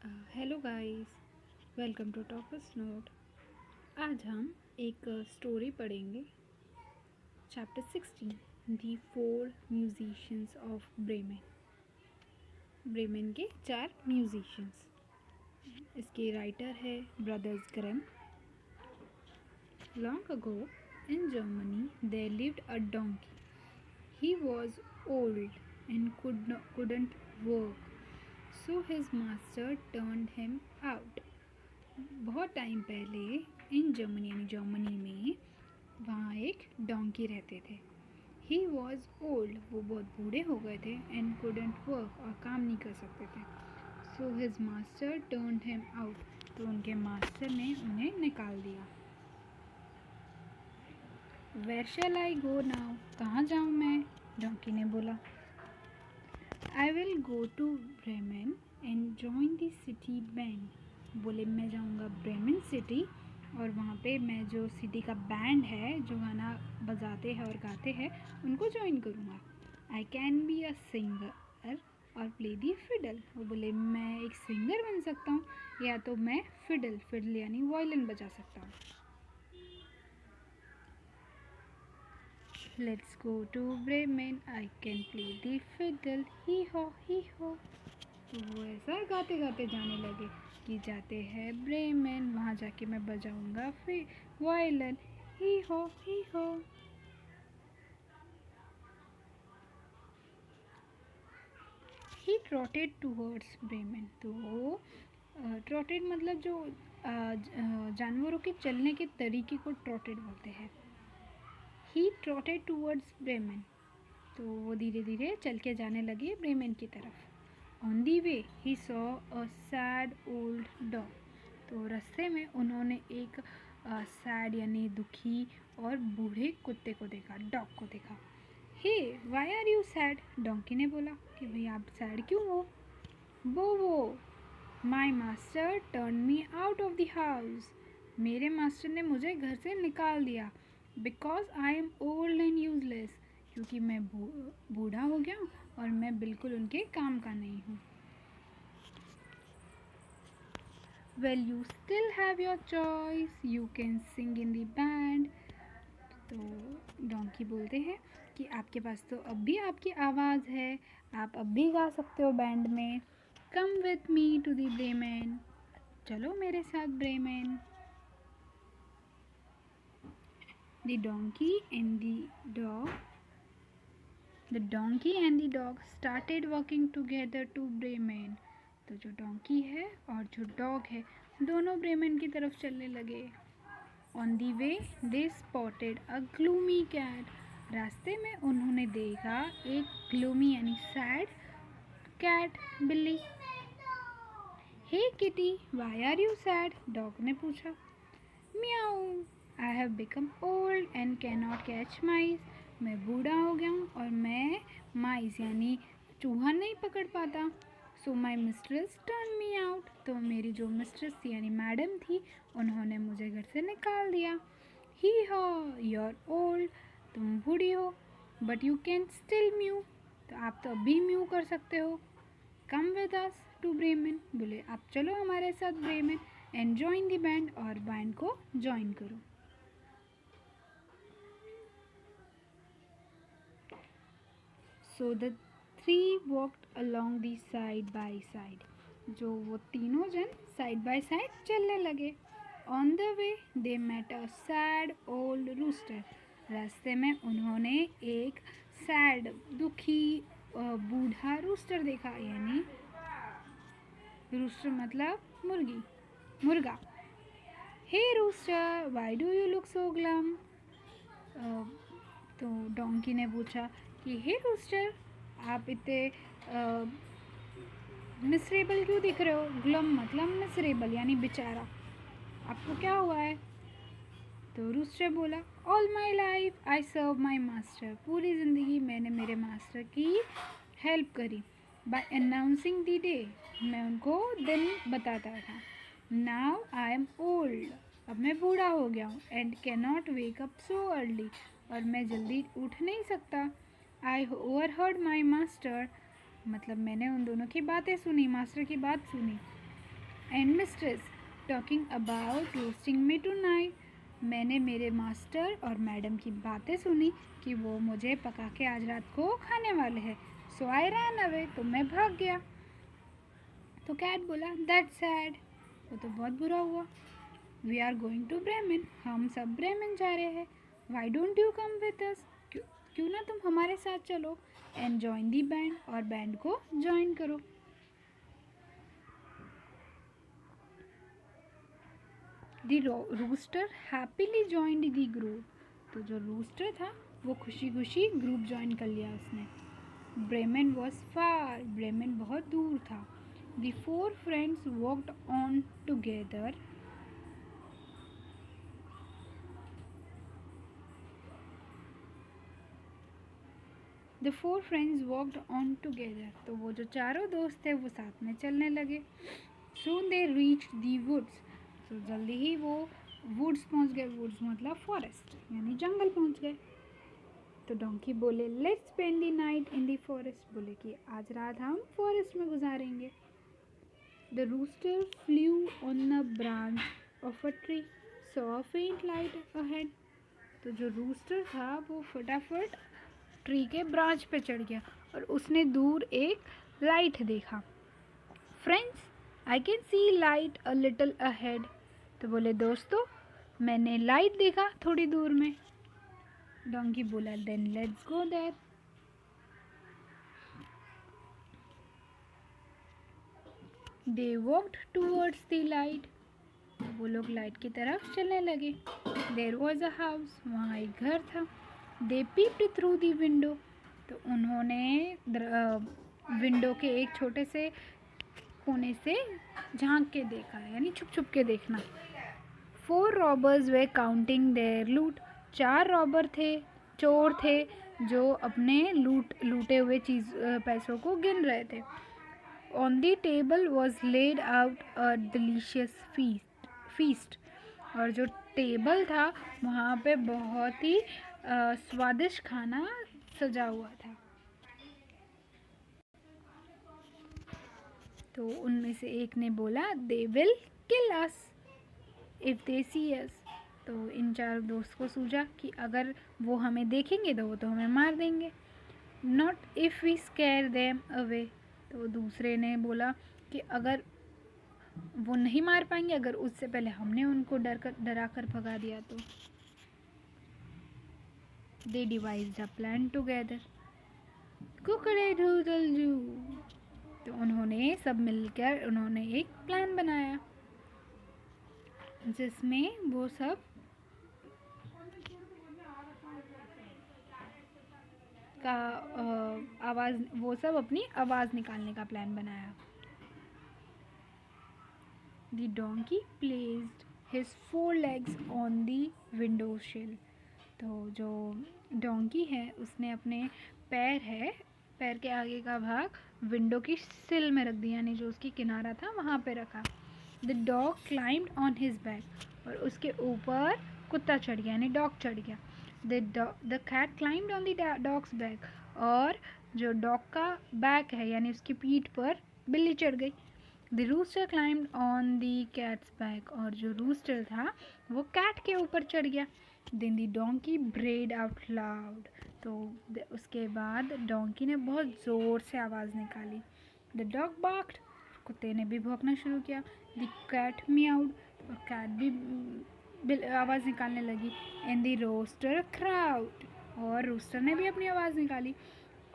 Hello guys, welcome to toppers note. आज हम एक स्टोरी पढ़ेंगे। Chapter 16, the four musicians of Bremen. Bremen के 4 म्यूजिशियंस। इसके राइटर है brothers Grimm. Long ago in Germany there lived a donkey. He was old and couldn't work, so his master turned him out. बहुत time पहले in Germany यानी Germany में वहाँ एक donkey रहते थे। ही वॉज ओल्ड, वो बहुत बूढ़े हो गए थे। एंड couldn't वर्क, और काम नहीं कर सकते थे। So his master turned him out, तो उनके मास्टर ने उन्हें निकाल दिया। Where shall I go now? कहाँ जाऊँ मैं? डोंकी ने बोला। I will go to Bremen and join the city band. बोले मैं जाऊँगा ब्रेमेन सिटी और वहाँ पे मैं जो सिटी का बैंड है जो गाना बजाते हैं और गाते हैं उनको ज्वाइन करूँगा। I can be a singer और प्ले दी फिडल। वो बोले मैं एक सिंगर बन सकता हूँ या तो मैं फिडल यानी वायलिन बजा सकता हूँ। Let's go to Bremen, I can play the fiddle, hee haw. तो वो ऐसा गाते गाते जाने लगे कि जाते हैं ब्रेमेन, वहाँ जाके मैं बजाऊंगा फिर वायलिन, ही हो। ही ट्रॉटेड टूवर्ड्स ब्रेमेन। तो ट्रॉटेड मतलब जो जानवरों के चलने के तरीके को ट्रॉटेड बोलते हैं। ही ट्रॉटेड टूवर्ड्स ब्रेमेन, तो वो धीरे धीरे चल के जाने लगे ब्रेमेन की तरफ। On the way he saw a sad old dog, तो रास्ते में उन्होंने एक सैड यानी दुखी और बूढ़े कुत्ते को देखा, डॉग को देखा। Hey why are you sad? Donkey ने बोला कि भाई आप सैड क्यों हो? वो my master turn me out of the house, मेरे मास्टर ने मुझे घर से निकाल दिया। Because I am old and useless, क्योंकि मैं बूढ़ा हो गया हूँ और मैं बिल्कुल उनके काम का नहीं हूँ। Well you still have your choice, you can sing in the band. तो डोंकी बोलते हैं कि आपके पास तो अब भी आपकी आवाज़ है, आप अब भी गा सकते हो बैंड में। Come with me to the Bremen, चलो मेरे साथ Bremen. The donkey and the dog started working together to Bremen. तो जो डोंकी है और जो डॉग है दोनों ब्रेमेन की तरफ चलने लगे। On the way they spotted a gloomy cat, रास्ते में उन्होंने देखा एक ग्लूमी यानी सैड कैट, बिल्ली। Hey kitty why are you sad? Dog ने पूछा। Meow, I have become old and can not catch mice, मैं बूढ़ा हो गया हूँ और मैं माइस यानी चूहा नहीं पकड़ पाता। सो माई मिस्ट्रेस टर्न मी आउट, तो मेरी जो मिस्ट्रेस थी यानी मैडम थी उन्होंने मुझे घर से निकाल दिया। ही हो, यूर ओल्ड, तुम बूढ़ी हो, but you can still mew, तो आप तो अभी म्यू कर सकते हो। Come with us to Bremen, बोले आप चलो हमारे साथ Bremen and join the band, और बैंड को ज्वाइन करो। So the three walked along the side by side, जो वो तीनों जन साइड बाय साइड चलने लगे। On the way they met a sad old rooster, रास्ते में उन्होंने एक सैड दुखी बूढ़ा रूस्टर देखा, यानी रूस्टर मतलब मुर्गा। Hey rooster why do you look so glum? तो डोंकी ने पूछा कि हे रूस्टर आप इतने मिसरेबल क्यों दिख रहे हो? ग्लम मतलब मिसरेबल यानी बेचारा, आपको क्या हुआ है? तो रूस्टर बोला all my life I serve my master, पूरी ज़िंदगी मैंने मेरे मास्टर की हेल्प करी। बाय अनाउंसिंग द डे, मैं उनको दिन बताता था। नाउ आई एम ओल्ड, अब मैं बूढ़ा हो गया हूँ। And can not wake up so early, और मैं जल्दी उठ नहीं सकता। आई ओवर हर्ड माई मास्टर, मतलब मैंने उन दोनों की बातें सुनी, मास्टर की बात सुनी। And mistress talking about roasting me tonight. मैंने मेरे मास्टर और मैडम की बातें सुनी कि वो मुझे पका के आज रात को खाने वाले हैं। सो आई रैन अवे, तो मैं भाग गया। तो कैट बोला दैट्स सैड, वो तो बहुत बुरा हुआ। We are going to Bremen, हम सब ब्रेमेन जा रहे हैं। Why don't you come with us, क्यों ना तुम हमारे साथ चलो एंड जॉइन दी बैंड, और बैंड को ज्वाइन करो। The rooster happily joined the group, तो जो रूस्टर था वो खुशी खुशी ग्रुप ज्वाइन कर लिया उसने। ब्रेमेन वॉज फार, ब्रेमेन बहुत दूर था। The four friends walked on together, the four friends walked on together, तो वो जो चारों दोस्त थे वो साथ में चलने लगे। सून दे रीच दी वुड्स, तो जल्दी ही वो वुड्स पहुंच गए। वुड्स मतलब फॉरेस्ट यानी जंगल पहुंच गए। तो डोंकी बोले let's spend the night in the forest, बोले कि आज रात हम फॉरेस्ट में गुजारेंगे। The rooster flew on the branch of a tree, saw a faint light ahead, तो जो रूस्टर था वो फटाफट ट्री के ब्रांच पे चढ़ गया और उसने दूर एक लाइट देखा। Friends I can see light a little ahead, तो बोले दोस्तों मैंने लाइट देखा थोड़ी दूर में। डोंकी बोला then let's go there. They walked towards the light, वो लोग लाइट की तरफ चलने लगे। देयर वॉज अ हाउस, वहाँ एक घर था। दे पीप्ड थ्रू द विंडो, तो उन्होंने विंडो के एक छोटे से कोने से झांक के देखा, यानी छुप छुप के देखना। Four robbers were counting their loot, चार रॉबर थे, चोर थे जो अपने लूटे हुए पैसों को गिन रहे थे। On the table was laid out a delicious feast, और जो टेबल था वहाँ पे बहुत ही स्वादिष्ट खाना सजा हुआ था। तो उनमें से एक ने बोला they will kill us if they सी अस, तो इन चार दोस्त को सूझा कि अगर वो हमें देखेंगे तो वो तो हमें मार देंगे। Not if we scare them away, तो दूसरे ने बोला कि अगर वो नहीं मार पाएंगे अगर उससे पहले हमने उनको डरा कर भगा दिया तो। दे डिवाइज्ड अ प्लान टुगेदर, कुकड़े-डूडल-डू, तो उन्होंने सब मिलकर उन्होंने एक प्लान बनाया जिसमें वो सब का आवाज़, वो सब अपनी आवाज़ निकालने का प्लान बनाया। The donkey placed his four legs on the window शिल, तो जो डोंकी है उसने अपने पैर के आगे का भाग विंडो की सिल में रख दिया, यानी जो उसकी किनारा था वहाँ पे रखा। The dog climbed on his back, और उसके ऊपर कुत्ता चढ़ गया यानी डॉग चढ़ गया। The cat climbed on the dog's back, और जो डॉग का बैक है यानी उसकी पीठ पर बिल्ली चढ़ गई। The rooster climbed on the cat's back, और जो रूस्टर था वो कैट के ऊपर चढ़ गया। Then the donkey brayed out loud, तो उसके बाद डोंकी ने बहुत ज़ोर से आवाज़ निकाली। द डॉग बार्क्ड, कुत्ते ने भी भौंकना शुरू किया। द कैट मियाउड, और कैट भी आवाज़ निकालने लगी। एंड द रोस्टर क्राउड, और रोस्टर ने भी अपनी आवाज़ निकाली।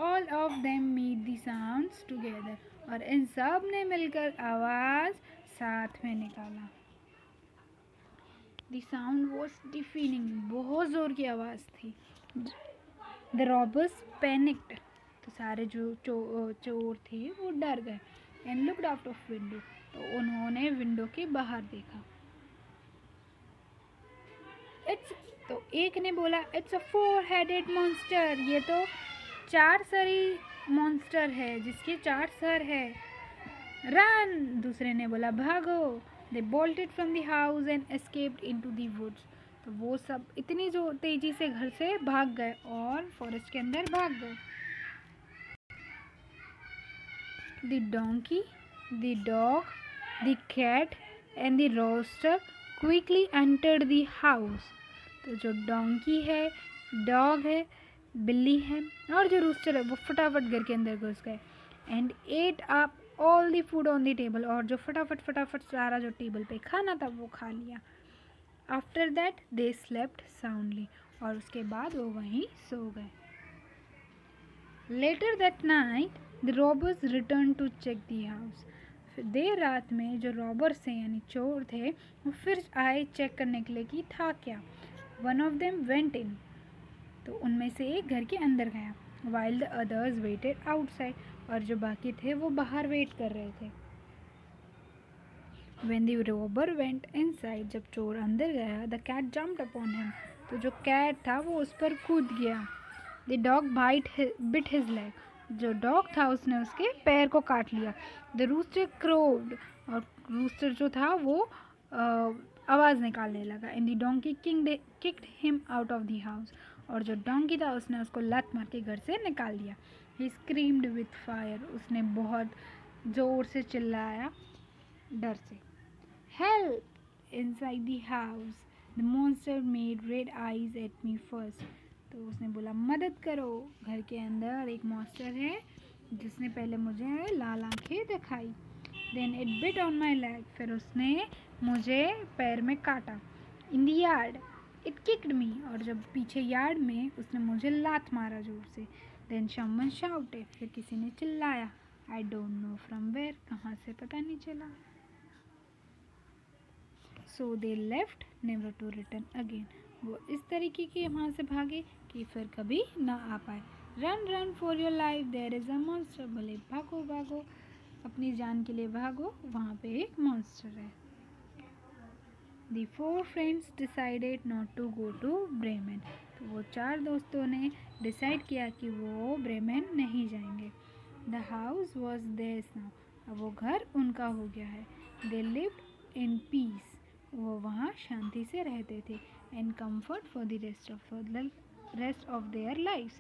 All of them meet the sounds together, और इन सब ने मिलकर आवाज़ साथ में निकाला। द साउंड वॉज डिफीनिंग, बहुत ज़ोर की आवाज़ थी। द रॉबर्स पैनिक्ड, तो सारे जो चोर थे वो डर गए। And looked out of window, तो उन्होंने विंडो के बाहर देखा। इट्स, तो एक ने बोला it's a four headed monster, ये तो चार सरी मॉन्स्टर है जिसके चार सर है। रन, दूसरे ने बोला भागो। They bolted from the house and escaped into the woods, तो वो सब इतनी जो तेजी से घर से भाग गए और फॉरेस्ट के अंदर भाग गए। The donkey, the dog the cat and the rooster quickly entered the house. तो जो डोंकी है, डॉग है, बिल्ली है और जो रूस्टर है वो फटाफट घर के अंदर घुस गए। And ate up all the food on the table, और जो फटाफट सारा जो टेबल पे खाना था वो खा लिया। After that they slept soundly, और उसके बाद वो वहीं सो गए। Later that night the robbers return to check the house. फिर देर रात में जो रॉबर्स थे यानी चोर थे वो फिर आए चेक करने के लिए कि था क्या। One of them went in, तो उनमें से एक घर के अंदर गया। While the others waited outside, और जो बाकी थे वो बाहर वेट कर रहे थे। When the robber went inside, जब चोर अंदर गया, the cat jumped upon him, तो जो कैट था वो उस पर कूद गया। The dog bit his leg, जो डॉग था उसने उसके पैर को काट लिया। The rooster crowed, और रूस्टर जो था वो आवाज़ निकालने लगा। And the donkey kicked him out of the house, और जो डोंकी था उसने उसको लत मार के घर से निकाल दिया। He screamed with fire, उसने बहुत ज़ोर से चिल्लाया डर से। Help! Inside the house, the monster made red eyes at me first. तो उसने बोला मदद करो, घर के अंदर एक मॉन्स्टर है जिसने पहले मुझे लाल आंखें दिखाई। Then it bit on my leg, फिर उसने मुझे पैर में काटा। In the yard, it kicked me, और जब पीछे यार्ड में उसने मुझे लात मारा जोर से। Then someone shouted, फिर किसी ने चिल्लाया। I don't know from where, कहाँ से पता नहीं चला। So they left never to return again. वो इस तरीके के वहाँ से भागे कि फिर कभी ना आ पाए। Run, run for your life, there is a monster. बोले भागो भागो, अपनी जान के लिए भागो, वहाँ पे एक मॉन्स्टर है। The four friends decided not to go to Bremen. तो वो चार दोस्तों ने डिसाइड किया कि वो ब्रेमेन नहीं जाएंगे। The house was theirs now. अब वो घर उनका हो गया है। They lived in peace. वो वहाँ शांति से रहते थे। And comfort for the rest of their lives,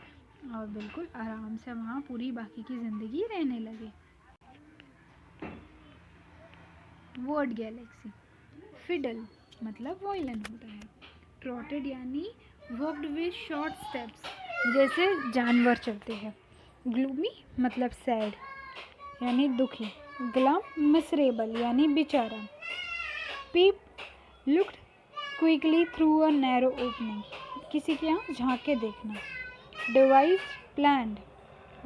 और बिल्कुल आराम से वहाँ पूरी बाकी की ज़िंदगी रहने लगे। Word Galaxy. फिडल मतलब वायलिन होता है। ट्रॉटेड यानी वॉक्ड विद शॉर्ट स्टेप्स, जैसे जानवर चलते हैं। ग्लूमी मतलब सैड यानी दुखी। ग्लम मिसरेबल यानी बेचारा। Peep looked quickly through a narrow opening, किसी के यहाँ झाँक के देखना। Device planned.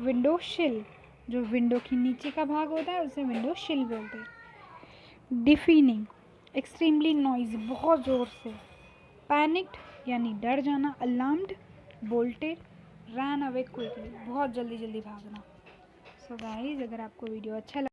विंडो शिल, जो विंडो के नीचे का भाग होता है उसे विंडो शिल बोलते हैं। डिफीनिंग एक्सट्रीमली नॉइज, बहुत ज़ोर से। पैनिक्ड यानी डर जाना। Alarmed bolted, ran away quickly, बहुत जल्दी जल्दी भागना। सो गाइस, अगर आपको वीडियो अच्छा